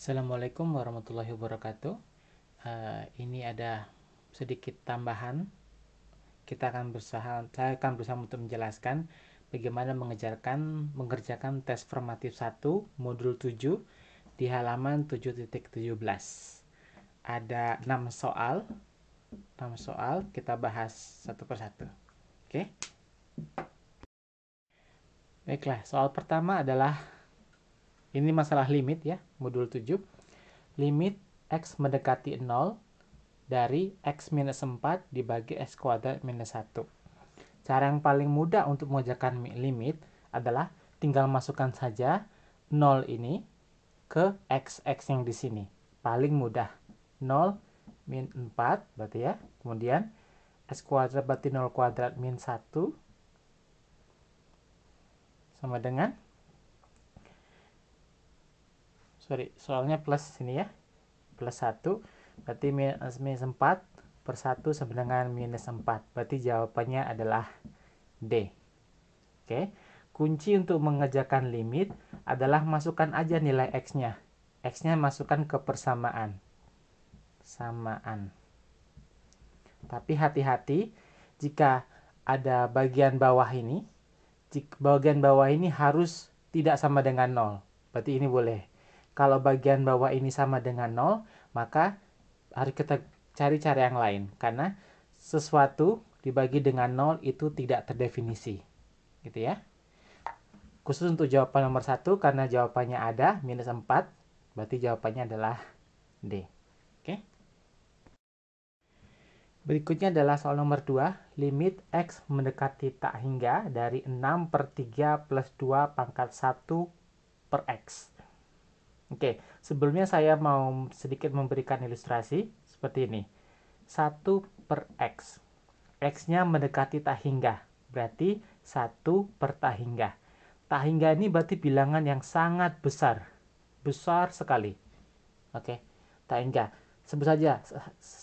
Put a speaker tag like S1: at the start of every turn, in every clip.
S1: Assalamualaikum warahmatullahi wabarakatuh. Ini ada sedikit tambahan. Saya akan berusaha untuk menjelaskan bagaimana mengerjakan tes formatif 1 modul 7 di halaman 7.17. Ada 6 soal. Kita bahas satu persatu. Oke? Baiklah, soal pertama adalah ini masalah limit ya, modul 7. Limit x mendekati 0 dari x minus 4 dibagi x kuadrat minus 1. Cara yang paling mudah untuk mengerjakan limit adalah tinggal masukkan saja 0 ini ke x yang di sini. Paling mudah. 0 min 4 berarti ya. Kemudian x kuadrat berarti 0 kuadrat min 1 sama dengan soalnya plus sini ya. Plus 1 berarti minus 4 per 1 sama dengan minus 4. Berarti jawabannya adalah D. Oke. Kunci untuk mengerjakan limit adalah masukkan aja nilai X-nya. X-nya masukkan ke persamaan. Samaan. Tapi hati-hati jika ada bagian bawah ini. Bagian bawah ini harus tidak sama dengan 0. Berarti ini boleh. Kalau bagian bawah ini sama dengan 0, maka harus kita cari cara yang lain. Karena sesuatu dibagi dengan 0 itu tidak terdefinisi. Gitu ya. Khusus untuk jawaban nomor 1, karena jawabannya ada, minus 4, berarti jawabannya adalah D. Oke. Berikutnya adalah soal nomor 2, limit X mendekati tak hingga dari 6 per 3 plus 2 pangkat 1 per X. Oke, sebelumnya saya mau sedikit memberikan ilustrasi seperti ini. 1 per X. X-nya mendekati tak hingga, berarti 1 per tak hingga. Tak hingga ini berarti bilangan yang sangat besar. Besar sekali. Oke, tak hingga. Sebut saja,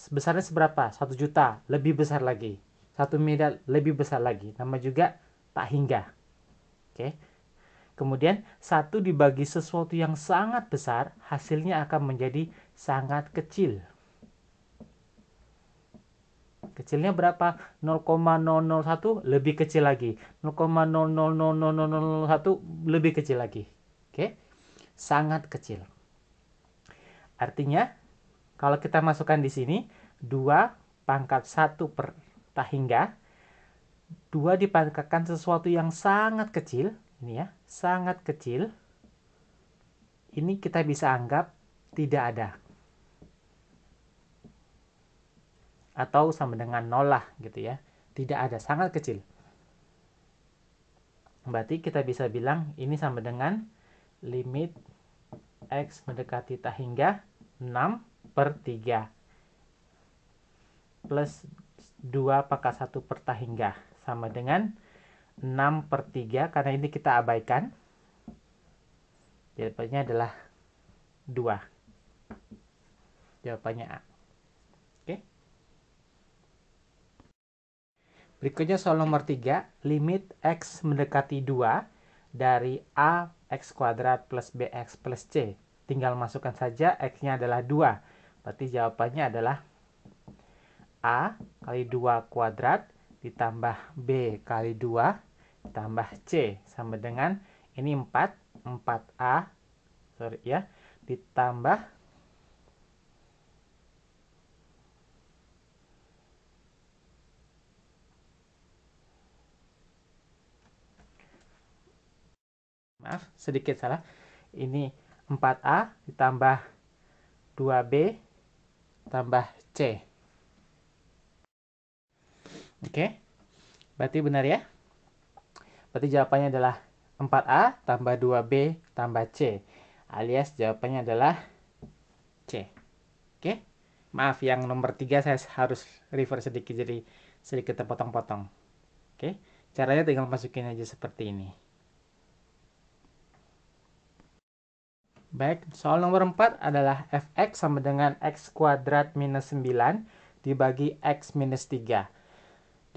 S1: besarnya seberapa? 1 juta, lebih besar lagi. 1 miliar, lebih besar lagi. Nama juga tak hingga. Oke. Kemudian, 1 dibagi sesuatu yang sangat besar, hasilnya akan menjadi sangat kecil. Kecilnya berapa? 0,001 lebih kecil lagi. 0,000001 lebih kecil lagi. Oke. Sangat kecil. Artinya, kalau kita masukkan di sini, 2 pangkat 1 per tak hingga, 2 dipangkatkan sesuatu yang sangat kecil, ini ya, sangat kecil, ini kita bisa anggap tidak ada. Atau sama dengan 0 lah, gitu ya. Tidak ada, sangat kecil. Berarti kita bisa bilang ini sama dengan limit X mendekati tak hingga 6 per 3 plus 2 pangkat 1 per tak hingga sama dengan 6 per 3 karena ini kita abaikan. Jawabannya adalah 2. Jawabannya A. Oke. Berikutnya soal nomor 3, limit X mendekati 2 dari A X kuadrat plus BX plus C. Tinggal masukkan saja X-nya adalah 2. Berarti jawabannya adalah A kali 2 kuadrat ditambah B kali 2 ditambah C sama dengan ini 4A ya ditambah maaf sedikit salah, ini 4A ditambah 2B tambah C. Oke, berarti benar ya. Berarti jawabannya adalah 4A tambah 2B tambah C. Alias jawabannya adalah C. Oke, maaf yang nomor 3 saya harus reverse sedikit, jadi sedikit terpotong-potong. Oke, caranya tinggal masukin aja seperti ini. Baik, soal nomor 4 adalah fx sama dengan x kuadrat minus 9 dibagi x minus 3.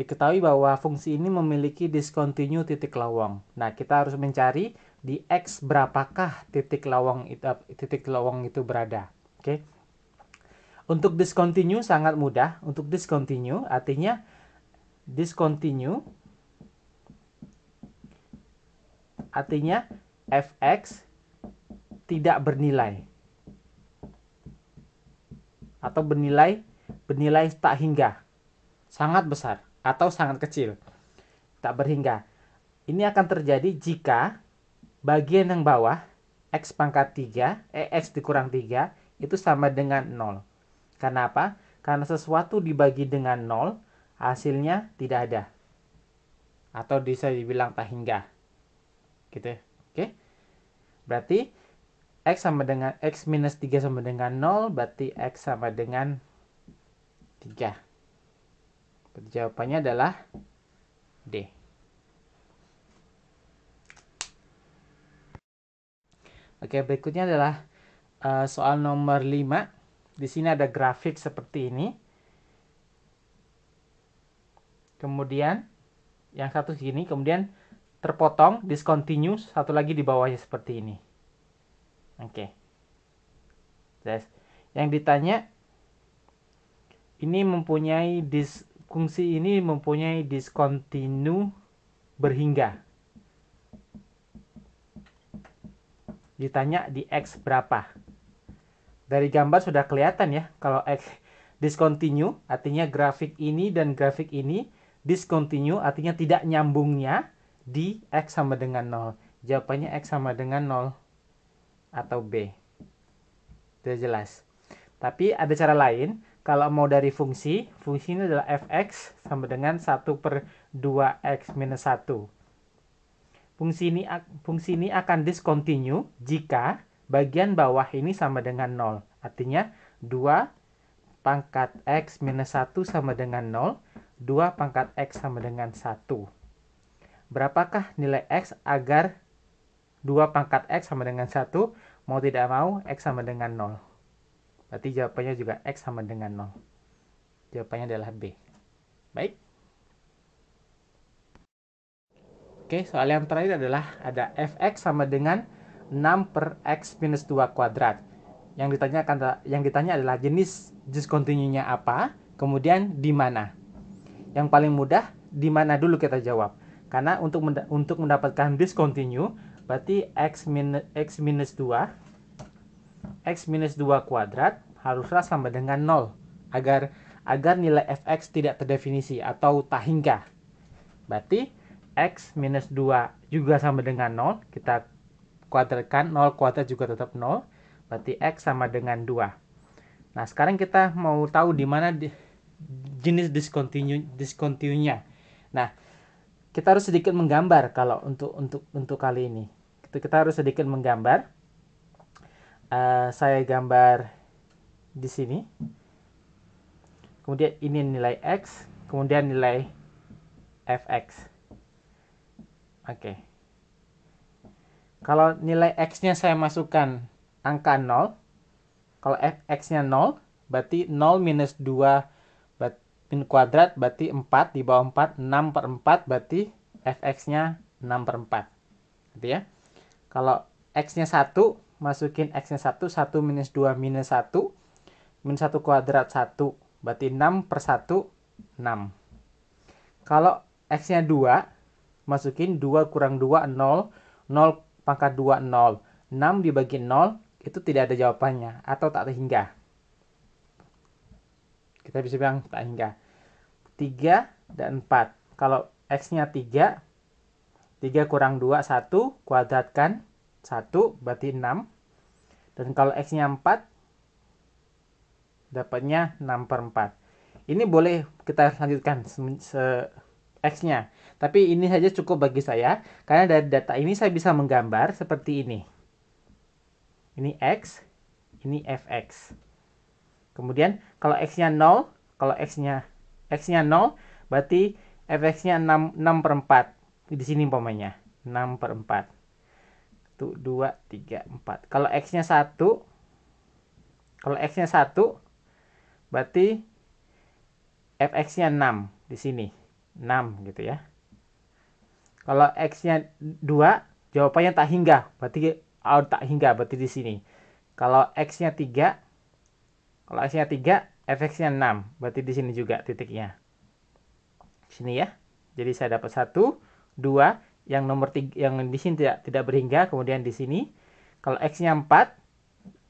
S1: Diketahui bahwa fungsi ini memiliki discontinue titik lowong. Nah, kita harus mencari di X berapakah titik lowong itu berada. Oke. Untuk discontinue sangat mudah. Untuk discontinue artinya discontinue artinya fx tidak bernilai atau bernilai tak hingga, sangat besar atau sangat kecil, tak berhingga. Ini akan terjadi jika bagian yang bawah x pangkat 3, x dikurang 3 itu sama dengan 0. Karena apa? Karena sesuatu dibagi dengan 0, hasilnya tidak ada. Atau bisa dibilang tak hingga. Gitu. Oke? Berarti x sama dengan x minus 3 sama dengan 0, berarti x sama dengan 3. Berarti jawabannya adalah D. Oke, berikutnya adalah soal nomor 5. Di sini ada grafik seperti ini. Kemudian yang satu segini, kemudian terpotong, discontinuous, satu lagi di bawahnya seperti ini. Oke. Yang ditanya ini mempunyai fungsi ini mempunyai discontinue berhingga. Ditanya di X berapa. Dari gambar sudah kelihatan ya, kalau X discontinue artinya grafik ini dan grafik ini, discontinue artinya tidak nyambungnya di X sama dengan 0. Jawabannya X sama dengan 0 atau B. Sudah jelas. Tapi ada cara lain, kalau mau dari fungsi ini adalah fx sama dengan 1 per 2x minus 1. Fungsi ini akan discontinue jika bagian bawah ini sama dengan 0. Artinya 2 pangkat x minus 1 sama dengan 0. 2 pangkat x sama dengan 1. Berapakah nilai x agar 2 pangkat x sama dengan 1? Mau tidak mau x sama dengan 0. Berarti jawabannya juga x sama dengan 0. Jawabannya adalah B. Baik. Oke, soal yang terakhir adalah ada fx sama dengan 6 per x minus 2 kuadrat. Yang ditanya adalah jenis discontinue-nya apa, kemudian di mana. Yang paling mudah, di mana dulu kita jawab. Karena untuk mendapatkan discontinue, berarti x minus 2 kuadrat haruslah sama dengan 0 agar nilai fx tidak terdefinisi atau tak hingga. Berarti x minus 2 juga sama dengan 0, kita kuadratkan, 0 kuadrat juga tetap 0, berarti x sama dengan 2. Nah, sekarang kita mau tahu di mana jenis discontinue-nya. Nah, kita harus sedikit menggambar kalau untuk kali ini. Kita harus sedikit menggambar. Saya gambar di sini. Kemudian ini nilai x, kemudian nilai fx. Oke. Kalau nilai x-nya saya masukkan angka 0, kalau fx-nya 0, berarti 0 minus 2 kuadrat berarti 4, di bawah 4, 6 per 4, berarti fx-nya 6 per 4. Gitu ya. Kalau x-nya 1, masukin x-nya 1, 1 minus 2 minus 1, minus 1 kuadrat 1, berarti 6 per 1, 6. Kalau x-nya 2, masukin 2 kurang 2, 0, 0 pangkat 2, 0. 6 dibagi 0, itu tidak ada jawabannya, atau tak hingga. Kita bisa bilang tak hingga. 3 dan 4. Kalau x-nya 3, 3 kurang 2, 1, kuadratkan 1, berarti 6. Dan kalau x-nya 4, dapatnya 6 per 4. Ini boleh kita lanjutkan x-nya. Tapi ini saja cukup bagi saya, karena dari data ini saya bisa menggambar seperti ini. Ini x, ini fx. Kemudian kalau x-nya 0, kalau x-nya 0, berarti fx-nya 6 per 4. Di sini umpamanya 6 per 4. 1, 2, 3, 4. Kalau x-nya 1, berarti fx-nya 6 di sini. 6 gitu ya. Kalau x-nya 2, Jawabannya tak hingga, berarti tak hingga, berarti di sini. Kalau X-nya 3, F-X-nya 6, berarti di sini juga titiknya. Sini ya. Jadi saya dapat 1, 2, yang nomor 3, yang di sini tidak berhingga, kemudian di sini. Kalau X-nya 4,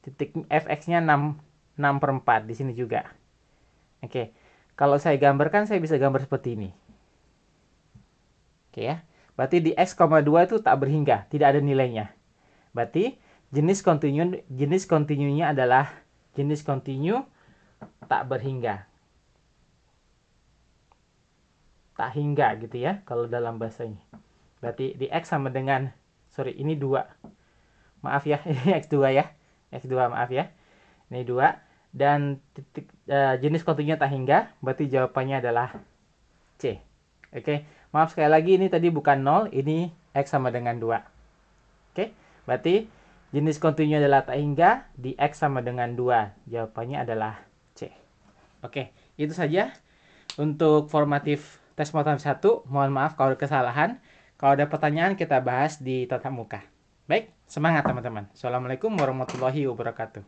S1: titik Fx-nya 6/4 di sini juga. Oke. Kalau saya gambarkan, saya bisa gambar seperti ini. Oke ya. Berarti di X,2 itu tak berhingga, tidak ada nilainya. Berarti jenis kontinunya adalah jenis kontinu tak berhingga. Tak hingga gitu ya kalau dalam bahasanya. Berarti di X sama dengan, ini 2. Maaf ya, ini X2 ya. X2 maaf ya. Ini 2. Dan jenis kontinunya tak hingga, berarti jawabannya adalah C. Oke, maaf sekali lagi ini tadi bukan 0, ini X sama dengan 2. Oke, berarti jenis kontinunya adalah tak hingga, di X sama dengan 2. Jawabannya adalah C. Oke, itu saja untuk formatif tes formatif 1. Mohon maaf kalau ada kesalahan. Kalau ada pertanyaan kita bahas di tatap muka. Baik, semangat teman-teman. Assalamualaikum warahmatullahi wabarakatuh.